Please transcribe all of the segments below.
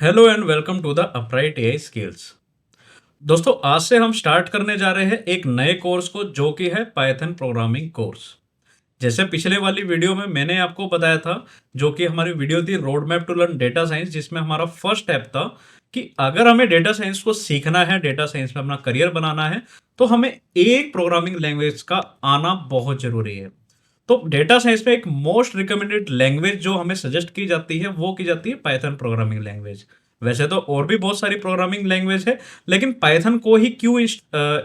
Hello and welcome to the Upright AI skills. दोस्तों, आज से हम स्टार्ट करने जा रहे हैं एक नए कोर्स को, जो कि है पाइथन प्रोग्रामिंग कोर्स। जैसे पिछले वाली वीडियो में मैंने आपको बताया था, जो कि हमारी वीडियो थी road map to learn data science, जिसमें हमारा फर्स्ट स्टेप था कि अगर हमें डेटा साइंस को सीखना है, डेटा साइंस में अपना करियर बनाना है, तो हमें एक प्रोग्रामिंग लैंग्वेज का आना बहुत जरूरी है। तो डेटा साइंस में एक मोस्ट रिकमेंडेड लैंग्वेज जो हमें सजेस्ट की जाती है, वो की जाती है पाइथन प्रोग्रामिंग लैंग्वेज। वैसे तो और भी बहुत सारी प्रोग्रामिंग लैंग्वेज है, लेकिन पाइथन को ही क्यों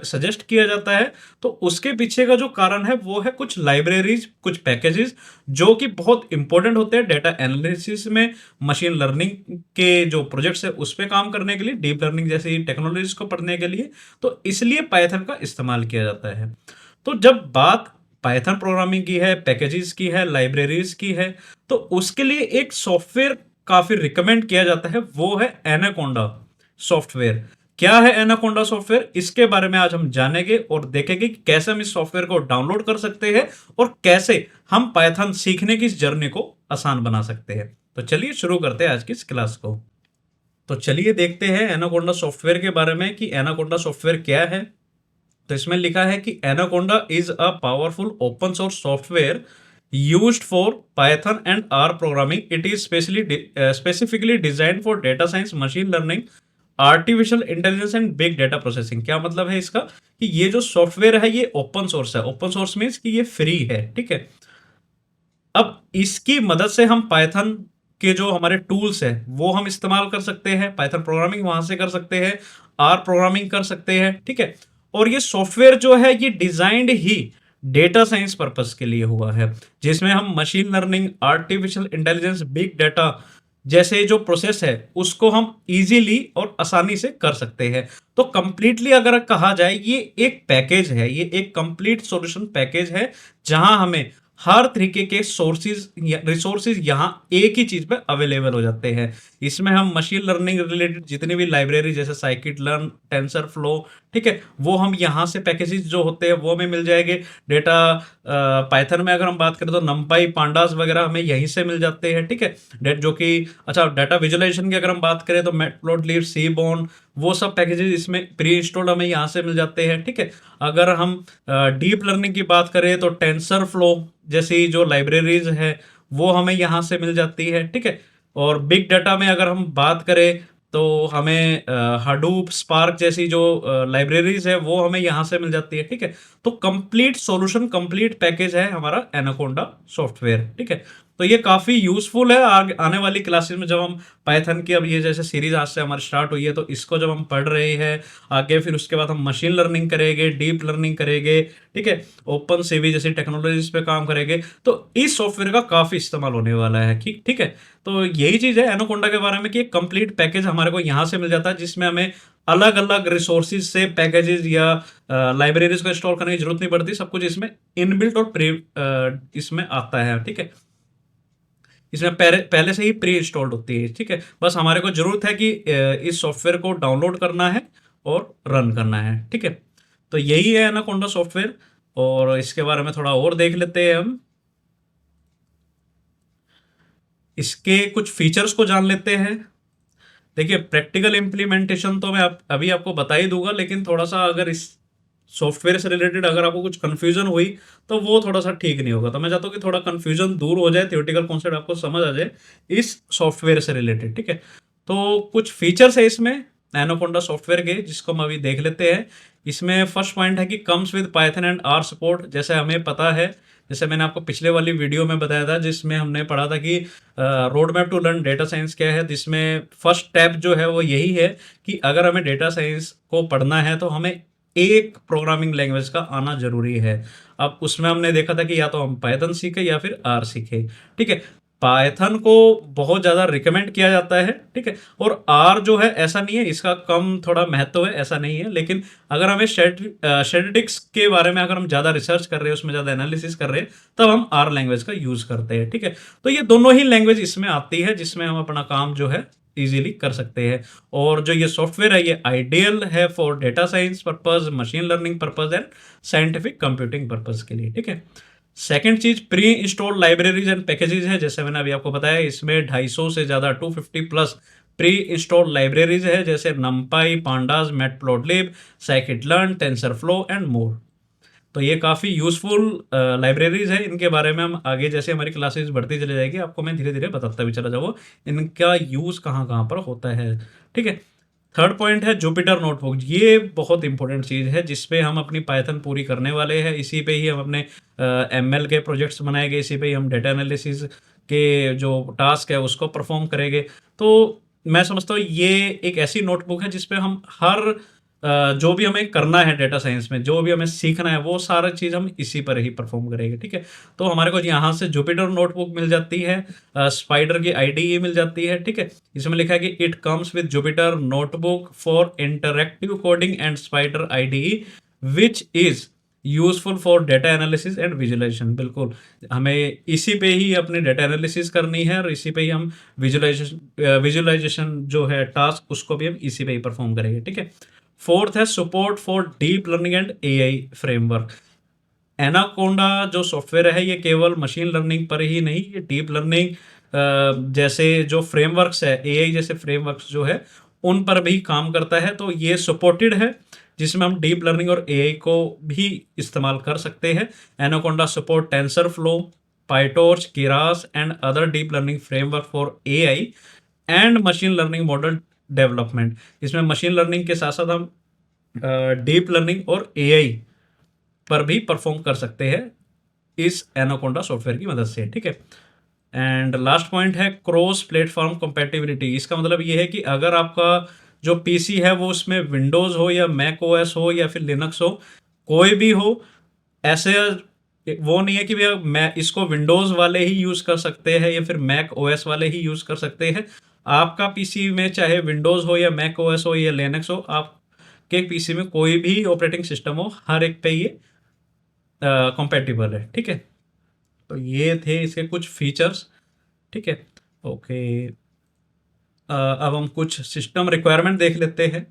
सजेस्ट किया जाता है, तो उसके पीछे का जो कारण है वो है कुछ लाइब्रेरीज, कुछ पैकेजेस जो कि बहुत इंपॉर्टेंट होते हैं डेटा एनालिसिस में, मशीन लर्निंग के जो प्रोजेक्ट्स है उस पर काम करने के लिए, डीप लर्निंग जैसी टेक्नोलॉजीज को पढ़ने के लिए। तो इसलिए पाइथन का इस्तेमाल किया जाता है। तो जब बात पाइथन प्रोग्रामिंग की है, पैकेजेस की है, लाइब्रेरीज की है, तो उसके लिए एक सॉफ्टवेयर काफी रिकमेंड किया जाता है, वो है एनाकोंडा सॉफ्टवेयर। क्या है एनाकोंडा सॉफ्टवेयर, इसके बारे में आज हम जानेंगे और देखेंगे कि कैसे हम इस सॉफ्टवेयर को डाउनलोड कर सकते हैं और कैसे हम पाइथन सीखने की इस जर्नी को आसान बना सकते हैं। तो चलिए शुरू करते हैं आज की इस क्लास को। तो चलिए देखते हैं एनाकोंडा सॉफ्टवेयर के बारे में कि एनाकोंडा सॉफ्टवेयर क्या है। तो इसमें लिखा है कि anaconda is a powerful open source software used for Python and R programming. It is specifically designed for data science, machine learning, artificial intelligence and big data processing. क्या मतलब है इसका कि ये जो सॉफ्टवेयर है ये ओपन सोर्स है। ओपन सोर्स मीन्स कि ये फ्री है, ठीक है। अब इसकी मदद से हम पाइथन के जो हमारे टूल्स है वो हम इस्तेमाल कर सकते हैं, पाइथन प्रोग्रामिंग वहां से कर सकते हैं, आर प्रोग्रामिंग कर सकते हैं, ठीक है। और ये सॉफ्टवेयर जो है ये डिजाइंड ही डेटा साइंस पर्पस के लिए हुआ है, जिसमें हम machine learning, artificial intelligence, big data जैसे जो प्रोसेस है उसको हम इजीली और आसानी से कर सकते हैं। तो कंप्लीटली अगर कहा जाए ये एक पैकेज है, ये एक कंप्लीट सॉल्यूशन पैकेज है, जहां हमें हर तरीके के सोर्सेज या रिसोर्सेज यहाँ एक ही चीज पे अवेलेबल हो जाते हैं। इसमें हम मशीन लर्निंग रिलेटेड जितनी भी लाइब्रेरी जैसे साइकिट लर्न, टेंसर फ्लो, ठीक है, वो हम यहाँ से पैकेजेस जो होते हैं वो हमें मिल जाएंगे। डेटा पाइथन में अगर हम बात करें तो नंपाई, पांडास वगैरह हमें यहीं से मिल जाते हैं, ठीक है। डेट जो कि अच्छा, डाटा विजुअलाइजेशन की अगर हम बात करें तो मैटप्लॉटलिब, सीबोर्न, वो सब पैकेजेस इसमें प्री इंस्टॉल्ड हमें यहाँ से मिल जाते हैं, ठीक है। अगर हम डीप लर्निंग की बात करें तो टेंसर फ्लो जैसी जो लाइब्रेरीज है वो हमें यहाँ से मिल जाती है, ठीक है। और बिग डाटा में अगर हम बात करें तो हमें हडूप, स्पार्क जैसी जो लाइब्रेरीज है वो हमें यहाँ से मिल जाती है, ठीक है। तो कंप्लीट सॉल्यूशन, कंप्लीट पैकेज है हमारा एनाकोंडा सॉफ्टवेयर, ठीक है। तो ये काफी यूजफुल है आगे आने वाली क्लासेस में, जब हम पाइथन की अब ये जैसे सीरीज आज से हमारी स्टार्ट हुई है तो इसको जब हम पढ़ रहे हैं आगे, फिर उसके बाद हम मशीन लर्निंग करेंगे, डीप लर्निंग करेंगे, ठीक है, ओपन सीवी जैसी टेक्नोलॉजीज पे काम करेंगे, तो इस सॉफ्टवेयर का काफी इस्तेमाल होने वाला है, ठीक ठीक है। तो यही चीज है एनाकोंडा के बारे में कि एक कंप्लीट पैकेज हमारे को यहाँ से मिल जाता है, जिसमें हमें अलग अलग रिसोर्सेज से पैकेजेस या लाइब्रेरीज को इंस्टॉल करने की जरूरत नहीं पड़ती। सब कुछ इसमें इनबिल्ट और प्री इसमें आता है, ठीक है। इसमें पहले पहले से ही प्री इंस्टॉल्ड होती है, ठीक है। बस हमारे को जरूरत है कि इस सॉफ्टवेयर को डाउनलोड करना है और रन करना है, ठीक है। तो यही है एनाकोंडा सॉफ्टवेयर, और इसके बारे में थोड़ा और देख लेते हैं हम। इसके कुछ फीचर्स को जान लेते हैं। देखिए, प्रैक्टिकल इम्प्लीमेंटेशन तो मैं अभी आपको बता ही दूंगा, लेकिन थोड़ा सा अगर इस सॉफ्टवेयर से रिलेटेड अगर आपको कुछ कंफ्यूजन हुई तो वो थोड़ा सा ठीक नहीं होगा। तो मैं चाहता हूँ कि थोड़ा कंफ्यूजन दूर हो जाए, थियोरेटिकल कॉन्सेप्ट आपको समझ आ जाए इस सॉफ्टवेयर से रिलेटेड, ठीक है। तो कुछ फीचर्स है इसमें एनाकोंडा सॉफ्टवेयर के, जिसको हम अभी देख लेते हैं। इसमें फर्स्ट पॉइंट है कि comes with Python and R support. जैसे हमें पता है, जैसे मैंने आपको पिछले वाली वीडियो में बताया था जिसमें हमने पढ़ा था कि road map to learn data science क्या है, जिसमें फर्स्ट स्टेप जो है वो यही है कि अगर हमें डेटा साइंस को पढ़ना है तो हमें एक प्रोग्रामिंग लैंग्वेज का आना जरूरी है। अब उसमें हमने देखा था कि या तो हम पाइथन सीखे या फिर आर सीखे, ठीक है। पाइथन को बहुत ज़्यादा रिकमेंड किया जाता है, ठीक है। और आर जो है ऐसा नहीं है, इसका कम थोड़ा महत्व है, ऐसा नहीं है। लेकिन अगर हमें स्टैटिस्टिक्स के बारे में अगर हम ज़्यादा रिसर्च कर रहे हैं, उसमें ज़्यादा एनालिसिस कर रहे हैं, तब हम आर लैंग्वेज का यूज़ करते हैं, ठीक है। तो ये दोनों ही लैंग्वेज इसमें आती है, जिसमें हम अपना काम जो है इजीली कर सकते हैं। और जो ये सॉफ्टवेयर है ये आइडियल है for data science purpose, machine learning purpose and scientific computing purpose के लिए, ठीक है। सेकंड चीज, pre installed libraries and packages है। जैसे मैंने अभी आपको बताया, इसमें 250 से ज्यादा 250 प्लस प्री इंस्टॉल्ड लाइब्रेरीज है जैसे numpy, pandas, matplotlib, scikit-learn, tensorflow and more. तो ये काफ़ी यूज़फुल लाइब्रेरीज है। इनके बारे में हम आगे जैसे हमारी क्लासेस बढ़ती चली जाएगी आपको मैं धीरे धीरे बताता भी चला जाऊँगा इनका यूज़ कहाँ कहाँ पर होता है। ठीक है। थर्ड पॉइंट है जुपिटर नोटबुक। ये बहुत इंपॉर्टेंट चीज़ है जिस पे हम अपनी पाइथन पूरी करने वाले हैं। इसी पे ही हम अपने एमएल के प्रोजेक्ट्स बनाएंगे, इसी पे ही हम डेटा एनालिसिस के जो टास्क है उसको परफॉर्म करेंगे। तो मैं समझता हूँ ये एक ऐसी नोटबुक है जिस पे हम हर जो भी हमें करना है डेटा साइंस में, जो भी हमें सीखना है वो सारा चीज़ हम इसी पर ही परफॉर्म करेंगे। ठीक है। तो हमारे को यहाँ से जुपिटर नोटबुक मिल जाती है, स्पाइडर की आईडीई मिल जाती है। ठीक है। इसमें लिखा है कि it comes with Jupyter notebook for interactive coding and Spyder IDE which is useful for data analysis and visualisation. बिल्कुल हमें इसी पे ही अपनी डेटा एनालिसिस करनी है और इसी पे ही हम विजुअलाइजेशन जो है टास्क उसको भी हम इसी पे ही परफॉर्म करेंगे। ठीक है। फोर्थ है support for deep learning and AI framework. Anaconda जो सॉफ्टवेयर है ये केवल मशीन लर्निंग पर ही नहीं, ये डीप लर्निंग जैसे जो फ्रेमवर्क्स है, एआई जैसे फ्रेमवर्क्स जो है उन पर भी काम करता है। तो ये सपोर्टेड है जिसमें हम डीप लर्निंग और एआई को भी इस्तेमाल कर सकते हैं। Anaconda support TensorFlow, PyTorch, Keras and other deep learning framework for AI and machine learning model development. इसमें मशीन लर्निंग के साथ साथ हम डीप लर्निंग और एआई पर भी परफॉर्म कर सकते हैं इस एनाकोंडा सॉफ्टवेयर की मदद से। ठीक है। एंड लास्ट पॉइंट है क्रॉस प्लेटफॉर्म कंपैटिबिलिटी। इसका मतलब ये है कि अगर आपका जो पीसी है वो उसमें विंडोज़ हो या मैक ओएस हो या फिर लिनक्स हो, कोई भी हो, ऐसे वो नहीं है कि भैया मैं इसको विंडोज़ वाले ही यूज़ कर सकते हैं या फिर मैक ओएस वाले ही यूज़ कर सकते हैं। आपका पीसी में चाहे विंडोज़ हो या मैक ओएस हो या लिनक्स हो, आपके पीसी में कोई भी ऑपरेटिंग सिस्टम हो, हर एक पे ये कंपैटिबल है। ठीक है। तो ये थे इसके कुछ फीचर्स। ठीक है। ओके। अब हम कुछ सिस्टम रिक्वायरमेंट देख लेते हैं।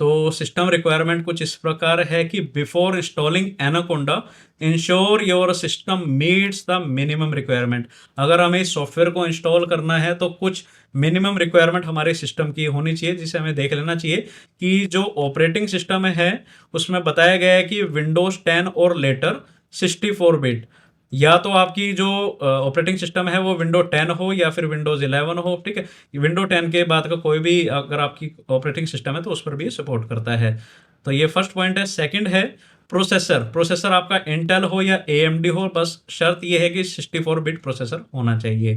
तो सिस्टम रिक्वायरमेंट कुछ इस प्रकार है कि before installing anaconda ensure your system meets the minimum requirement. अगर हमें इस सॉफ्टवेयर को इंस्टॉल करना है तो कुछ मिनिमम रिक्वायरमेंट हमारे सिस्टम की होनी चाहिए जिसे हमें देख लेना चाहिए कि जो ऑपरेटिंग सिस्टम है उसमें बताया गया है कि विंडोज 10 और लेटर 64 बिट, या तो आपकी जो ऑपरेटिंग सिस्टम है वो विंडो 10 हो या फिर विंडोज 11 हो। ठीक है। विंडो 10 के बाद का कोई भी अगर आपकी ऑपरेटिंग सिस्टम है तो उस पर भी सपोर्ट करता है। तो ये फर्स्ट पॉइंट है। सेकंड है प्रोसेसर। प्रोसेसर आपका इंटेल हो या एएमडी हो, बस शर्त ये है कि 64 बिट प्रोसेसर होना चाहिए।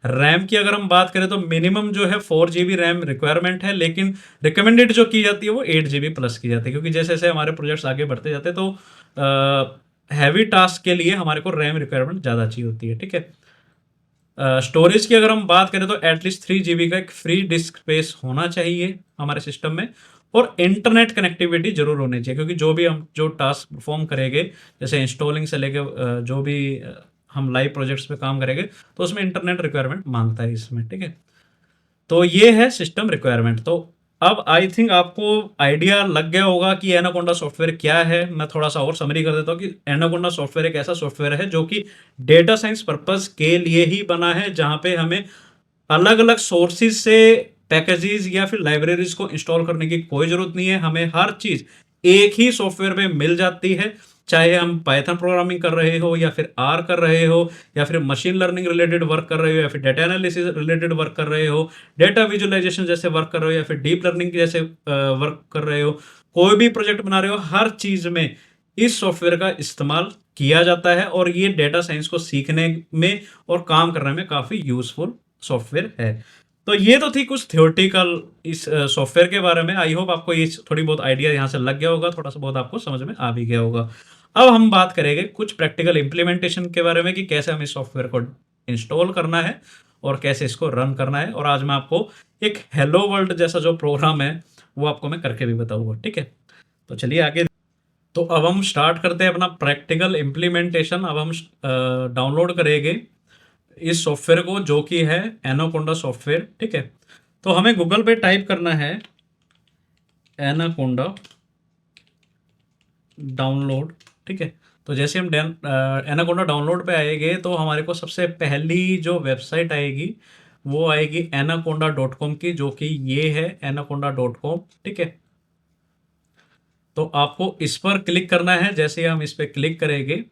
रैम की अगर हम बात करें तो मिनिमम जो है 4 GB रैम रिक्वायरमेंट है, लेकिन रिकमेंडेड जो की जाती है वो 8 GB प्लस की जाती है, क्योंकि जैसे जैसे हमारे प्रोजेक्ट्स आगे बढ़ते जाते हैं तो हैवी टास्क के लिए हमारे को रैम रिक्वायरमेंट ज़्यादा चाहिए होती है। ठीक है। स्टोरेज की अगर हम बात करें तो एटलीस्ट 3 GB का एक फ्री डिस्क स्पेस होना चाहिए हमारे सिस्टम में, और इंटरनेट कनेक्टिविटी जरूर होनी चाहिए, क्योंकि जो भी हम जो टास्क परफॉर्म करेंगे जैसे इंस्टॉलिंग से लेके जो भी हम लाइव प्रोजेक्ट्स पे काम करेंगे तो उसमें इंटरनेट रिक्वायरमेंट मांगता है इसमें। ठीक है। तो ये है सिस्टम रिक्वायरमेंट। तो अब आई थिंक आपको आइडिया लग गया होगा कि एनाकोंडा सॉफ्टवेयर क्या है। मैं थोड़ा सा और समरी कर देता हूँ कि एनाकोंडा सॉफ्टवेयर एक ऐसा सॉफ्टवेयर है जो कि डेटा साइंस पर्पस के लिए ही बना है, जहां पे हमें अलग अलग सोर्सेज से पैकेजेस या फिर लाइब्रेरीज को इंस्टॉल करने की कोई जरूरत नहीं है। हमें हर चीज एक ही सॉफ्टवेयर में मिल जाती है, चाहे हम पाइथन प्रोग्रामिंग कर रहे हो या फिर आर कर रहे हो या फिर मशीन लर्निंग रिलेटेड वर्क कर रहे हो या फिर डेटा एनालिसिस रिलेटेड वर्क कर रहे हो, डेटा विजुअलाइजेशन जैसे वर्क कर रहे हो या फिर डीप लर्निंग जैसे वर्क कर रहे हो, कोई भी प्रोजेक्ट बना रहे हो, हर चीज में इस सॉफ्टवेयर का इस्तेमाल किया जाता है और ये डेटा साइंस को सीखने में और काम करने में काफी यूजफुल सॉफ्टवेयर है। तो ये तो थी कुछ थ्योरेटिकल इस सॉफ्टवेयर के बारे में। आई होप आपको ये थोड़ी बहुत आइडिया यहाँ से लग गया होगा, थोड़ा सा बहुत आपको समझ में आ भी गया होगा। अब हम बात करेंगे कुछ प्रैक्टिकल इंप्लीमेंटेशन के बारे में कि कैसे हमें इस सॉफ्टवेयर को इंस्टॉल करना है और कैसे इसको रन करना है। और आज मैं आपको एक हेलो वर्ल्ड जैसा जो प्रोग्राम है वो आपको मैं करके भी बताऊंगा। ठीक है। तो चलिए आगे। तो अब हम स्टार्ट करते हैं अपना प्रैक्टिकल इम्प्लीमेंटेशन। अब हम डाउनलोड करेंगे इस सॉफ्टवेयर को जो कि है एनाकोंडा सॉफ्टवेयर। ठीक है। तो हमें गूगल पे टाइप करना है एनाकोंडा डाउनलोड। ठीक है। तो जैसे हम एनाकोंडा डाउनलोड पे आएंगे तो हमारे को सबसे पहली जो वेबसाइट आएगी वो आएगी anaconda.com की, जो कि ये है anaconda.com, ठीक है। तो आपको इस पर क्लिक करना है। जैसे ही हम इस पर क्लिक करेंगे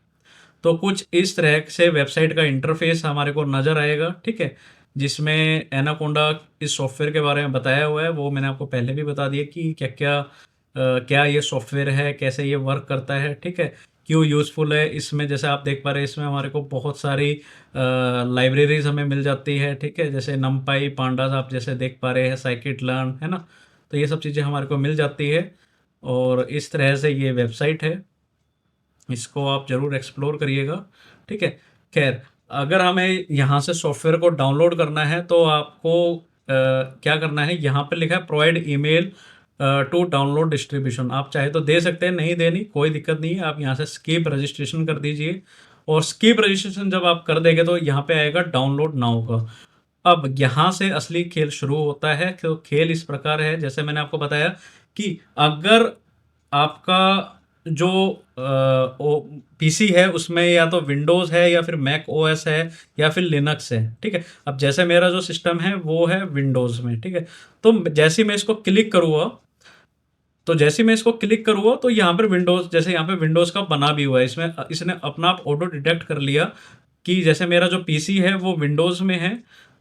तो कुछ इस तरह से वेबसाइट का इंटरफेस हमारे को नज़र आएगा, ठीक है, जिसमें एनाकोंडा इस सॉफ्टवेयर के बारे में बताया हुआ है। वो मैंने आपको पहले भी बता दिया कि क्या क्या क्या ये सॉफ्टवेयर है, कैसे ये वर्क करता है, ठीक है, क्यों यूज़फुल है। इसमें जैसे आप देख पा रहे हैं, इसमें हमारे को बहुत सारी लाइब्रेरीज हमें मिल जाती है, ठीक है, जैसे नमपाई पांडास आप जैसे देख पा रहे हैं, साइकिट लर्न, है ना। तो ये सब चीज़ें हमारे को मिल जाती है और इस तरह से ये वेबसाइट है, इसको आप ज़रूर एक्सप्लोर करिएगा, ठीक है। खैर, अगर हमें यहाँ से सॉफ्टवेयर को डाउनलोड करना है तो आपको क्या करना है, यहाँ पे लिखा है provide email to download distribution. आप चाहे तो दे सकते हैं, नहीं देनी कोई दिक्कत नहीं है। आप यहाँ से स्किप रजिस्ट्रेशन कर दीजिए और स्किप रजिस्ट्रेशन जब आप कर देंगे तो यहाँ पे आएगा डाउनलोड नाउ का। अब यहाँ से असली खेल शुरू होता है। तो खेल इस प्रकार है, जैसे मैंने आपको बताया कि अगर आपका जो पीसी है उसमें या तो विंडोज़ है या फिर मैक ओएस है या फिर लिनक्स है, ठीक है। अब जैसे मेरा जो सिस्टम है वो है विंडोज़ में, ठीक है। तो जैसे ही मैं इसको क्लिक करूँगा, तो यहाँ पर विंडोज़, जैसे यहाँ पे विंडोज़ का बना भी हुआ है, इसमें इसने अपना आप ऑटो डिटेक्ट कर लिया कि जैसे मेरा जो पीसी है वो विंडोज़ में है।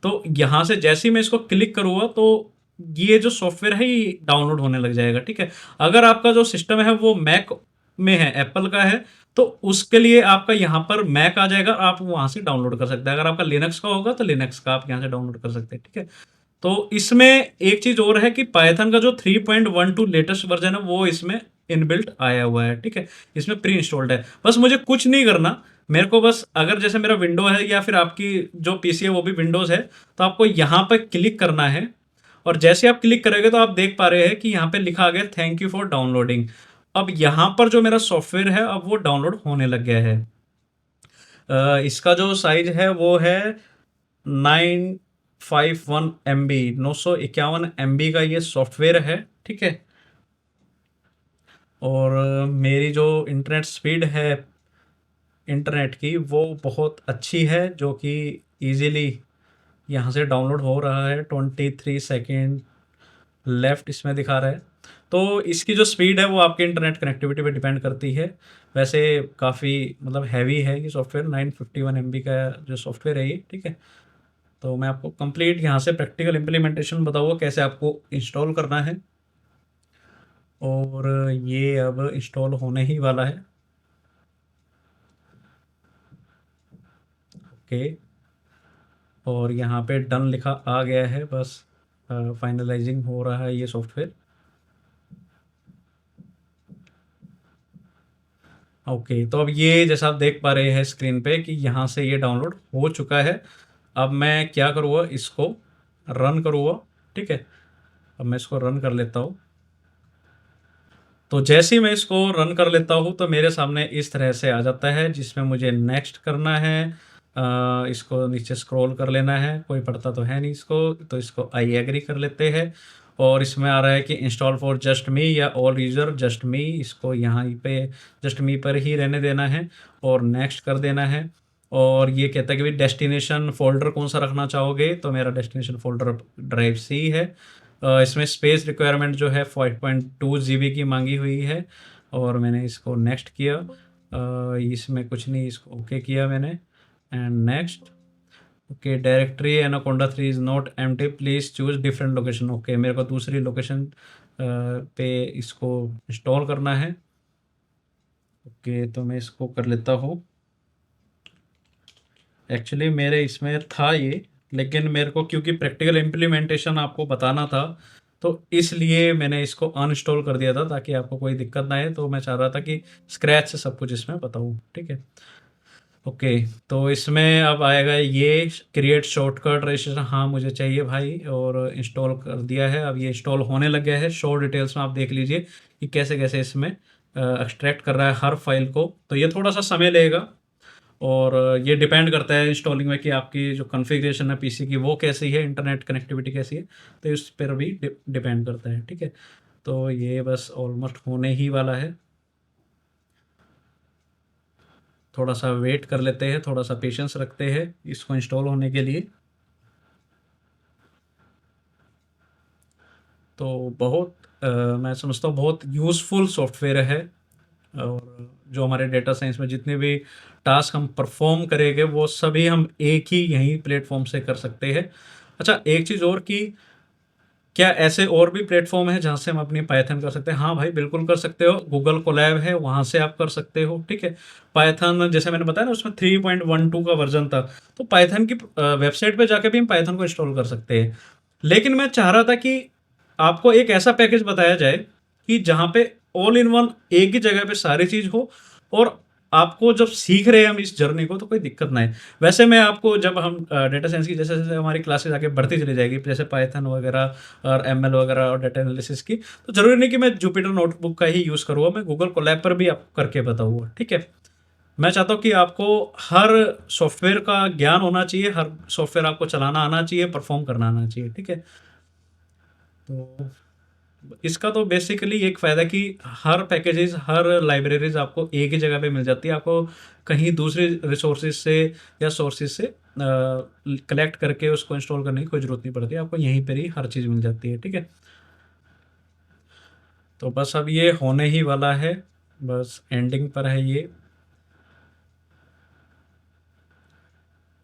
तो यहाँ से जैसे ही मैं इसको क्लिक करूँगा तो ये जो सॉफ्टवेयर है ये डाउनलोड होने लग जाएगा, ठीक है। अगर आपका जो सिस्टम है वो मैक में है, एप्पल का है, तो उसके लिए आपका यहाँ पर मैक आ जाएगा, आप वहाँ से डाउनलोड कर सकते हैं। अगर आपका लिनक्स का होगा तो लिनक्स का आप यहाँ से डाउनलोड कर सकते हैं, ठीक है। तो इसमें एक चीज़ और है कि पाइथन का जो 3.12 लेटेस्ट वर्जन है वो इसमें इनबिल्ट आया हुआ है, ठीक है, इसमें प्री इंस्टॉल्ड है। बस मुझे कुछ नहीं करना, मेरे को बस अगर जैसे मेरा विंडो है या फिर आपकी जो पीसी है वो भी विंडोज़ है, तो आपको यहाँ पर क्लिक करना है और जैसे आप क्लिक करोगे तो आप देख पा रहे हैं कि यहाँ पे लिखा आ गया थैंक यू फॉर डाउनलोडिंग। अब यहाँ पर जो मेरा सॉफ्टवेयर है अब वो डाउनलोड होने लग गया है। इसका जो साइज है वो है 951 MB, 951 MB का ये सॉफ्टवेयर है, ठीक है। और मेरी जो इंटरनेट स्पीड है इंटरनेट की वो बहुत अच्छी है, जो कि इजीली यहाँ से डाउनलोड हो रहा है। 23 सेकेंड लेफ्ट इसमें दिखा रहा है। तो इसकी जो स्पीड है वो आपके इंटरनेट कनेक्टिविटी पे डिपेंड करती है। वैसे काफ़ी मतलब हैवी है ये सॉफ्टवेयर, 951 MB का जो सॉफ्टवेयर है ये, ठीक है। तो मैं आपको कंप्लीट यहाँ से प्रैक्टिकल इम्प्लीमेंटेशन बताऊँगा कैसे आपको इंस्टॉल करना है। और ये अब इंस्टॉल होने ही वाला है, ओके। और यहाँ पे डन लिखा आ गया है, बस फाइनलाइजिंग हो रहा है ये सॉफ्टवेयर, ओके। तो अब ये जैसा आप देख पा रहे हैं स्क्रीन पे कि यहाँ से ये डाउनलोड हो चुका है। अब मैं क्या करूँगा, इसको रन करूँगा, ठीक है। अब मैं इसको रन कर लेता हूँ। तो जैसे ही मैं इसको रन कर लेता हूँ तो मेरे सामने इस तरह से आ जाता है, जिसमें मुझे नेक्स्ट करना है। इसको नीचे स्क्रॉल कर लेना है, कोई पढ़ता तो है नहीं इसको, तो इसको आई एग्री कर लेते हैं। और इसमें आ रहा है कि इंस्टॉल फॉर जस्ट मी या ऑल यूज़र जस्ट मी, इसको यहाँ पे जस्ट मी पर ही रहने देना है और नेक्स्ट कर देना है। और ये कहता है कि भाई डेस्टिनेशन फ़ोल्डर कौन सा रखना चाहोगे, तो मेरा डेस्टिनेशन फ़ोल्डर ड्राइव सी है। इसमें स्पेस रिक्वायरमेंट जो है 5.2 GB की मांगी हुई है और मैंने इसको नेक्स्ट किया। इसमें कुछ नहीं, इसको ओके किया मैंने and next, okay. Directory anaconda 3 is not empty, please choose different location, okay. मेरे को दूसरी लोकेशन पे इसको इंस्टॉल करना है, ओके। तो मैं इसको कर लेता हूँ। एक्चुअली मेरे इसमें था ये, लेकिन मेरे को क्योंकि प्रैक्टिकल इम्प्लीमेंटेशन आपको बताना था तो इसलिए मैंने इसको अनइंस्टॉल कर दिया था, ताकि आपको कोई दिक्कत ना आए। तो मैं चाह रहा था कि स्क्रैच से सब कुछ इसमें बताऊँ, ठीक है, ओके। तो इसमें अब आएगा ये क्रिएट शॉर्टकट रजिस्ट्रेशन, हाँ मुझे चाहिए भाई, और इंस्टॉल कर दिया है। अब ये इंस्टॉल होने लग गया है। शो डिटेल्स में आप देख लीजिए कि कैसे कैसे इसमें एक्सट्रैक्ट कर रहा है हर फाइल को। तो ये थोड़ा सा समय लेगा और ये डिपेंड करता है इंस्टॉलिंग में कि आपकी जो कॉन्फ़िगरेशन है पीसी की वो कैसी है, इंटरनेट कनेक्टिविटी कैसी है, तो इस पर भी डिपेंड करता है, ठीक है। तो ये बस ऑलमोस्ट होने ही वाला है, थोड़ा सा वेट कर लेते हैं, थोड़ा सा पेशेंस रखते हैं इसको इंस्टॉल होने के लिए। तो बहुत मैं समझता हूँ बहुत यूज़फुल सॉफ्टवेयर है, और जो हमारे डेटा साइंस में जितने भी टास्क हम परफॉर्म करेंगे वो सभी हम एक ही यहीं प्लेटफॉर्म से कर सकते हैं। अच्छा, एक चीज़ और कि क्या ऐसे और भी प्लेटफॉर्म है जहाँ से हम अपनी पाइथन कर सकते हैं? हाँ भाई, बिल्कुल कर सकते हो। गूगल कोलैब है, वहाँ से आप कर सकते हो, ठीक है। पाइथन जैसे मैंने बताया ना, उसमें 3.12 का वर्जन था, तो पाइथन की वेबसाइट पे जाके भी हम पाइथन को इंस्टॉल कर सकते हैं। लेकिन मैं चाह रहा था कि आपको एक ऐसा पैकेज बताया जाए कि जहाँ पे ऑल इन वन एक ही जगह पे सारी चीज़ हो, और आपको जब सीख रहे हैं हम इस जर्नी को तो कोई दिक्कत ना आए। वैसे मैं आपको, जब हम डेटा साइंस की जैसे-जैसे हमारी क्लासेस आगे बढ़ती चली जाएगी, जैसे पाइथन वगैरह और एमएल वगैरह और डेटा एनालिसिस की, तो ज़रूरी नहीं कि मैं जुपिटर नोटबुक का ही यूज़ करूँगा, मैं गूगल कोलैब पर भी आपको करके बताऊँगा, ठीक है? मैं चाहता हूँ कि आपको हर सॉफ्टवेयर का ज्ञान होना चाहिए, हर सॉफ्टवेयर आपको चलाना आना चाहिए, परफ़ॉर्म करना आना चाहिए, ठीक है? तो इसका तो बेसिकली एक फ़ायदा कि हर पैकेजेज़, हर लाइब्रेरीज़ आपको एक ही जगह पे मिल जाती है। आपको कहीं दूसरे रिसोर्सेज़ से या सोर्सेज़ से कलेक्ट करके उसको इंस्टॉल करने की कोई ज़रूरत नहीं पड़ती। आपको यहीं पर ही हर चीज़ मिल जाती है, ठीक है? तो बस अब ये होने ही वाला है, बस एंडिंग पर है ये।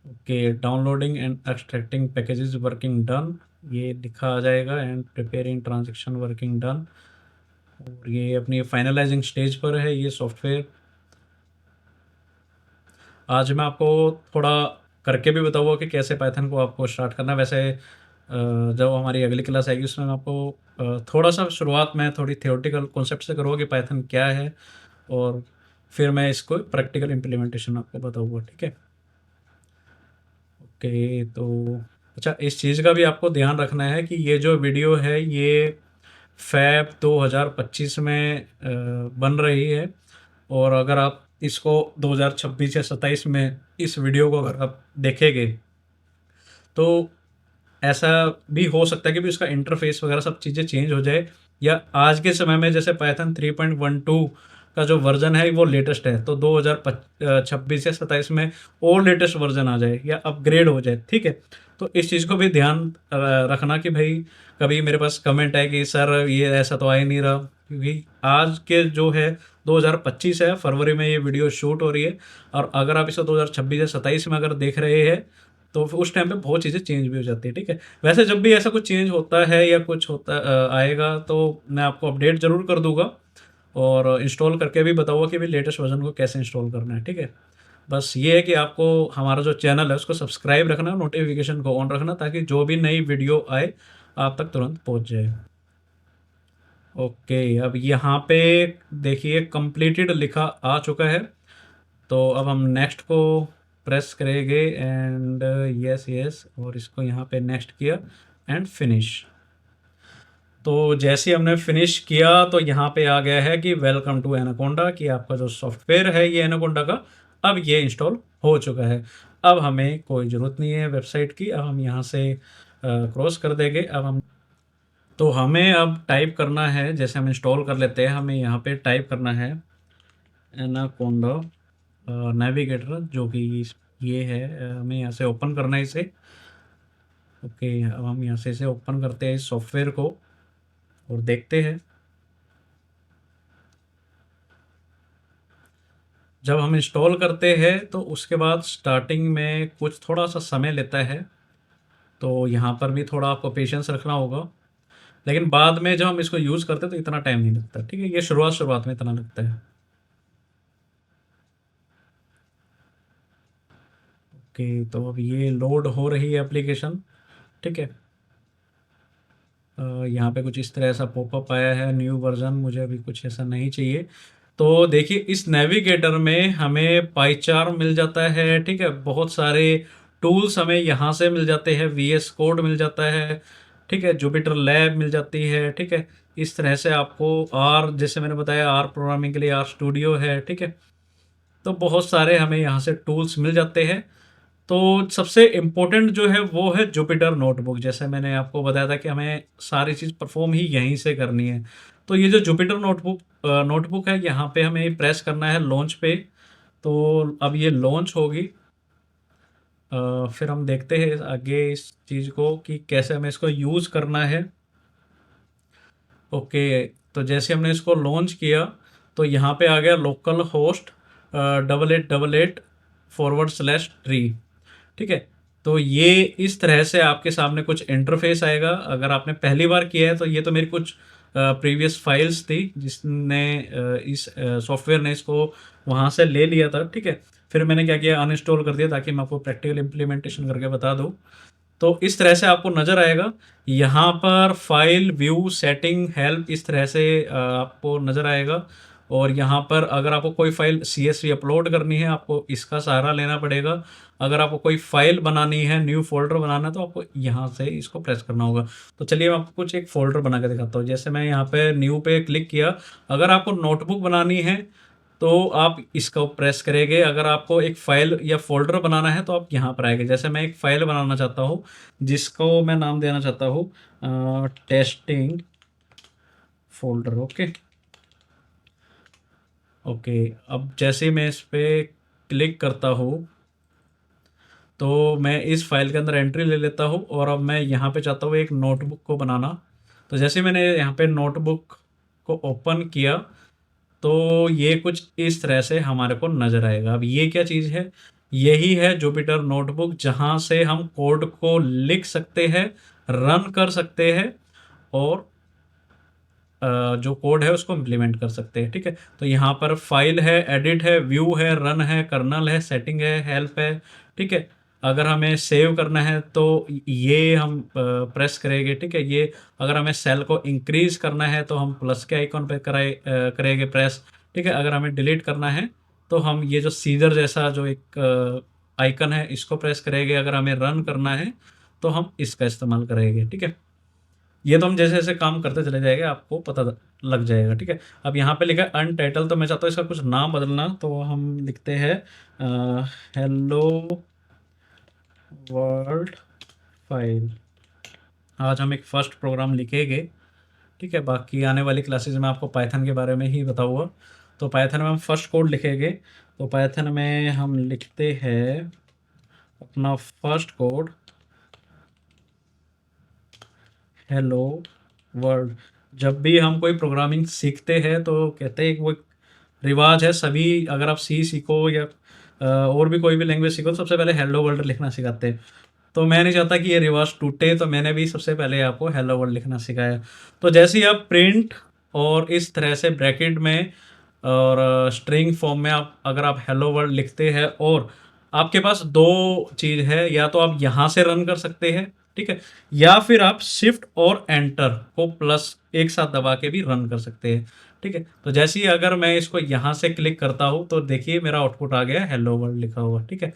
Okay, downloading and extracting packages working done, ये लिखा आ जाएगा, and preparing transaction working done, और ये अपनी फाइनलाइज़िंग स्टेज पर है ये सॉफ्टवेयर। आज मैं आपको थोड़ा करके भी बताऊँगा कि कैसे पाइथन को आपको स्टार्ट करना है। वैसे जब हमारी अगली क्लास आएगी उसमें मैं आपको थोड़ा-सा शुरुआत में थोड़ी थ्योरेटिकल कॉन्सेप्ट से करूँगा कि पाइथन क्या है, और फिर मैं इसको प्रैक्टिकल इम्प्लीमेंटेशन आपको बताऊँगा, ठीक है? ओके, तो अच्छा, इस चीज़ का भी आपको ध्यान रखना है कि ये जो वीडियो है ये फ़ैब 2025 में बन रही है, और अगर आप इसको 2026 या 27 में इस वीडियो को अगर आप देखेंगे, तो ऐसा भी हो सकता है कि भी उसका इंटरफ़ेस वगैरह सब चीज़ें चेंज हो जाए, या आज के समय में जैसे पाइथन 3.12 का जो वर्ज़न है वो लेटेस्ट है, तो 26 या 27 में और लेटेस्ट वर्ज़न आ जाए या अपग्रेड हो जाए, ठीक है? तो इस चीज़ को भी ध्यान रखना कि भई कभी मेरे पास कमेंट आए कि सर ये ऐसा तो आ ही नहीं रहा, क्योंकि आज के जो है 2025 है, फरवरी में ये वीडियो शूट हो रही है, और अगर आप इसे 2026 या 27 में अगर देख रहे हैं, तो फिर उस टाइम पे बहुत चीज़ें चेंज भी हो जाती है, ठीक है? वैसे जब भी ऐसा कुछ चेंज होता है या कुछ होता आएगा, तो मैं आपको अपडेट ज़रूर कर दूँगा, और इंस्टॉल करके भी बताऊँगा कि भई लेटेस्ट वर्ज़न को कैसे इंस्टॉल करना है, ठीक है? बस ये है कि आपको हमारा जो चैनल है उसको सब्सक्राइब रखना, नोटिफ़िकेशन को ऑन रखना, ताकि जो भी नई वीडियो आए, आप तक तुरंत पहुँच जाए। ओके, अब यहाँ पे देखिए कंप्लीटेड लिखा आ चुका है, तो अब हम नेक्स्ट को प्रेस करेंगे, एंड यस यस, और इसको यहाँ पे नेक्स्ट किया एंड फिनिश। तो जैसे ही हमने फिनिश किया तो यहाँ पे आ गया है कि वेलकम टू एनाकोंडा, कि आपका जो सॉफ्टवेयर है ये एनाकोंडा का, अब ये इंस्टॉल हो चुका है। अब हमें कोई ज़रूरत नहीं है वेबसाइट की, अब हम यहाँ से क्रॉस कर देंगे। अब हम, तो हमें अब टाइप करना है, जैसे हम इंस्टॉल कर लेते हैं, हमें यहाँ पे टाइप करना है एनाकोंडा नेविगेटर, जो कि ये है, हमें यहाँ से ओपन करना है इसे। ओके, अब हम यहाँ से इसे ओपन करते हैं इस सॉफ्टवेयर को, और देखते हैं। जब हम इंस्टॉल करते हैं तो उसके बाद स्टार्टिंग में कुछ थोड़ा-सा समय लेता है, तो यहाँ पर भी थोड़ा आपको पेशेंस रखना होगा। लेकिन बाद में जब हम इसको यूज़ करते हैं तो इतना टाइम नहीं लगता, ठीक है? ये शुरुआत-शुरुआत में इतना लगता है। ओके, तो अब ये लोड हो रही है एप्लीकेशन, ठीक है? यहाँ पे कुछ इस तरह ऐसा पॉपअप आया है, न्यू वर्ज़न, मुझे अभी कुछ ऐसा नहीं चाहिए। तो देखिए, इस नेविगेटर में हमें पाइचार्म मिल जाता है, ठीक है? बहुत सारे टूल्स हमें यहाँ से मिल जाते हैं, वीएस कोड मिल जाता है, ठीक है? जुपिटर लैब मिल जाती है, ठीक है? इस तरह से आपको आर, जैसे मैंने बताया, आर प्रोग्रामिंग के लिए आर स्टूडियो है, ठीक है? तो बहुत सारे हमें यहाँ से टूल्स मिल जाते हैं। तो सबसे इम्पोर्टेंट जो है वो है जुपिटर नोटबुक। जैसे मैंने आपको बताया था कि हमें सारी चीज़ परफ़ॉर्म ही यहीं से करनी है। तो ये जो जुपिटर नोटबुक है, यहाँ पे हमें प्रेस करना है लॉन्च पे। तो अब ये लॉन्च होगी। फिर हम देखते हैं आगे इस चीज़ को कि कैसे हमें इसको यूज़ करना है। ओके, तो जैसे हमने इसको लॉन्च किया तो यहाँ पे आ गया लोकल होस्ट 8888/3, ठीक है। तो ये इस तरह से आपके सामने कुछ इंटरफेस आएगा। अगर आपने पहली बार किया है तो ये तो मेरी कुछ प्रीवियस फाइल्स थी जिसने इस सॉफ्टवेयर ने इसको वहाँ से ले लिया था, ठीक है। फिर मैंने क्या किया, अनइंस्टॉल कर दिया ताकि मैं आपको प्रैक्टिकल इम्प्लीमेंटेशन करके बता दूँ। तो इस तरह से आपको नज़र आएगा। यहाँ पर फाइल, व्यू, सेटिंग, हेल्प इस तरह से आपको नज़र आएगा। और यहाँ पर अगर आपको कोई फ़ाइल CSV अपलोड करनी है, आपको इसका सहारा लेना पड़ेगा। अगर आपको कोई फ़ाइल बनानी है, न्यू फ़ोल्डर बनाना है, तो आपको यहाँ से इसको प्रेस करना होगा। तो चलिए मैं आपको कुछ एक फ़ोल्डर बना के दिखाता हूँ। जैसे मैं यहाँ पे न्यू पे क्लिक किया। अगर आपको नोटबुक बनानी है तो आप इसको प्रेस करेंगे। अगर आपको एक फ़ाइल या फ़ोल्डर बनाना है तो आप यहाँ पर आएँगे। जैसे मैं एक फ़ाइल बनाना चाहता हूँ जिसको मैं नाम देना चाहता हूँ टेस्टिंग फ़ोल्डर। Okay, okay. अब जैसे मैं इस पे क्लिक करता हूँ तो मैं इस फ़ाइल के अंदर एंट्री ले लेता हूँ और अब मैं यहाँ पे चाहता हूँ एक नोटबुक को बनाना। तो जैसे मैंने यहाँ पे नोटबुक को ओपन किया तो ये कुछ इस तरह से हमारे को नज़र आएगा। अब ये क्या चीज़ है? यही है जुपिटर नोटबुक, जहाँ से हम कोड को लिख सकते हैं, रन कर सकते हैं और जो कोड है उसको इम्प्लीमेंट कर सकते हैं, ठीक है। तो यहाँ पर फाइल है, एडिट है, व्यू है, रन है, कर्नल है, सेटिंग है, हेल्प है, ठीक है। अगर हमें सेव करना है तो ये हम प्रेस करेंगे, ठीक है। ये अगर हमें सेल को इंक्रीज करना है तो हम प्लस के आइकॉन पे करेंगे प्रेस, ठीक है। अगर हमें डिलीट करना है तो हम ये जो सीजर जैसा जो एक आइकन है इसको प्रेस करेंगे। अगर हमें रन करना है तो हम इसका इस्तेमाल करेंगे, ठीक है। ये तो हम जैसे-जैसे काम करते चले जाएँगे, आपको पता लग जाएगा, ठीक है। अब यहाँ पे लिखा है अनटाइटल, तो मैं चाहता हूँ इसका कुछ नाम बदलना, तो हम लिखते हैं हेलो वर्ल्ड फाइल। आज हम एक फर्स्ट प्रोग्राम लिखेंगे, ठीक है। बाकी आने वाली क्लासेस में आपको पाइथन के बारे में ही बताऊँगा। तो पाइथन में हम फर्स्ट कोड लिखेंगे। तो पाइथन में हम लिखते हैं अपना फर्स्ट कोड हेलो वर्ल्ड। जब भी हम कोई प्रोग्रामिंग सीखते हैं तो कहते हैं कि वो एक रिवाज है, सभी अगर आप सी सीखो या और भी कोई भी लैंग्वेज सीखो तो सबसे पहले हेलो वर्ल्ड लिखना सिखाते हैं। तो मैं नहीं चाहता कि ये रिवाज टूटे, तो मैंने भी सबसे पहले आपको हेलो वर्ल्ड लिखना सिखाया। तो जैसे ही आप प्रिंट और इस तरह से ब्रैकेट में और स्ट्रिंग फॉर्म में अगर आप हेलो वर्ल्ड लिखते हैं और आपके पास दो चीज़ है, या तो आप यहाँ से रन कर सकते हैं, ठीक है, या फिर आप शिफ्ट और एंटर को प्लस एक साथ दबा के भी रन कर सकते हैं, ठीक है। तो जैसे ही अगर मैं इसको यहाँ से क्लिक करता हूँ तो देखिए मेरा आउटपुट आ गया हेलो वर्ल्ड लिखा हुआ, ठीक है।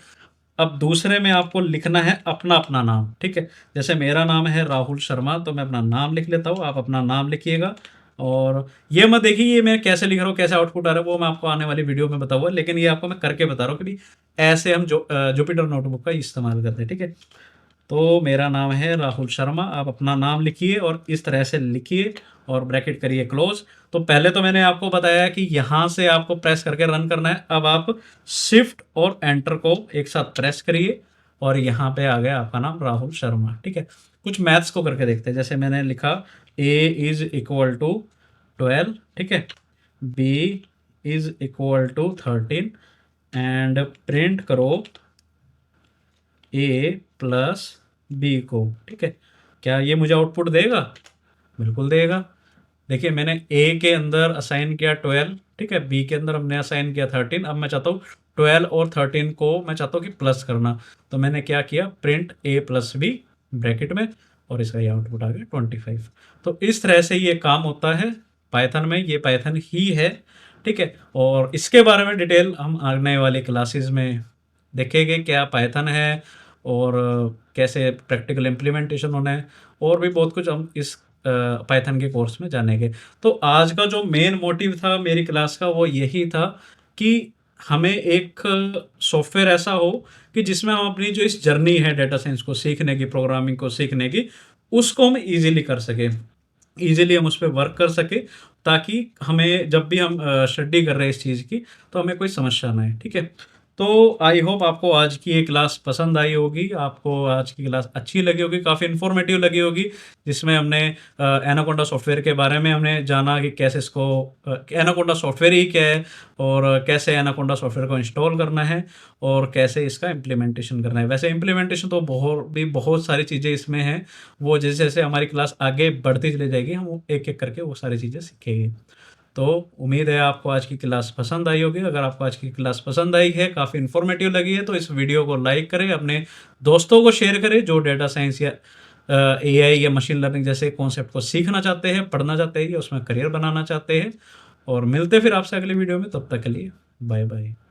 अब दूसरे में आपको लिखना है अपना अपना नाम, ठीक है। जैसे मेरा नाम है राहुल शर्मा, तो मैं अपना नाम लिख लेता हूँ, आप अपना नाम लिखिएगा। और ये मत देखिए ये मैं कैसे लिख रहा हूँ, कैसे आउटपुट आ रहा है, वो मैं आपको आने वाली वीडियो में बताऊंगा, लेकिन ये आपको मैं करके बता रहा हूँ कि भी ऐसे हम जुपिटर नोटबुक का इस्तेमाल करते हैं, ठीक है। तो मेरा नाम है राहुल शर्मा, आप अपना नाम लिखिए और इस तरह से लिखिए और ब्रैकेट करिए क्लोज। तो पहले तो मैंने आपको बताया कि यहाँ से आपको प्रेस करके रन करना है। अब आप शिफ्ट और एंटर को एक साथ प्रेस करिए और यहाँ पे आ गया आपका नाम राहुल शर्मा, ठीक है। कुछ मैथ्स को करके देखते हैं। जैसे मैंने लिखा A = 12, ठीक है, B = 13 एंड प्रिंट करो A+B को, ठीक है। क्या ये मुझे आउटपुट देगा? बिल्कुल देगा। देखिए मैंने A के अंदर असाइन किया 12, ठीक है, B के अंदर हमने असाइन किया 13। अब मैं चाहता हूँ 12 और 13 को मैं चाहता हूँ कि प्लस करना, तो मैंने क्या किया, प्रिंट A+B ब्रैकेट में, और इसका ये आउटपुट आ गया 25। तो इस तरह से ये काम होता है पाइथन में, ये पाइथन ही है, ठीक है। और इसके बारे में डिटेल हम आने वाली क्लासेस में देखेंगे, क्या पाइथन है और कैसे प्रैक्टिकल इम्प्लीमेंटेशन होना है, और भी बहुत कुछ हम इस पाइथन के कोर्स में जानेंगे। तो आज का जो मेन मोटिव था मेरी क्लास का वो यही था कि हमें एक सॉफ्टवेयर ऐसा हो कि जिसमें हम अपनी जो इस जर्नी है डेटा साइंस को सीखने की, प्रोग्रामिंग को सीखने की, उसको हम ईजिली कर सकें, ईजिली हम उस पर वर्क कर सकें, ताकि हमें जब भी हम स्टडी कर रहे हैं इस चीज़ की तो हमें कोई समस्या ना आए, ठीक है। तो आई होप आपको आज की ये क्लास पसंद आई होगी, आपको आज की क्लास अच्छी लगी होगी, काफ़ी इन्फॉर्मेटिव लगी होगी, जिसमें हमने एनाकोंडा सॉफ्टवेयर के बारे में हमने जाना कि कैसे इसको एनाकोंडा सॉफ्टवेयर ही क्या है और कैसे एनाकोंडा सॉफ्टवेयर को इंस्टॉल करना है और कैसे इसका इम्प्लीमेंटेशन करना है। वैसे इम्प्लीमेंटेशन तो बहुत सारी चीज़ें इसमें हैं, वो जैसे-जैसे हमारी क्लास आगे बढ़ती चली जाएगी, हम वो एक-एक करके वो सारी चीज़ें सीखेंगे। तो उम्मीद है आपको आज की क्लास पसंद आई होगी। अगर आपको आज की क्लास पसंद आई है, काफ़ी इन्फॉर्मेटिव लगी है, तो इस वीडियो को लाइक करें, अपने दोस्तों को शेयर करें जो डेटा साइंस या एआई या मशीन लर्निंग जैसे कॉन्सेप्ट को सीखना चाहते हैं, पढ़ना चाहते हैं या उसमें करियर बनाना चाहते हैं। और मिलते हैं फिर आपसे अगली वीडियो में, तब तक के लिए बाय बाय।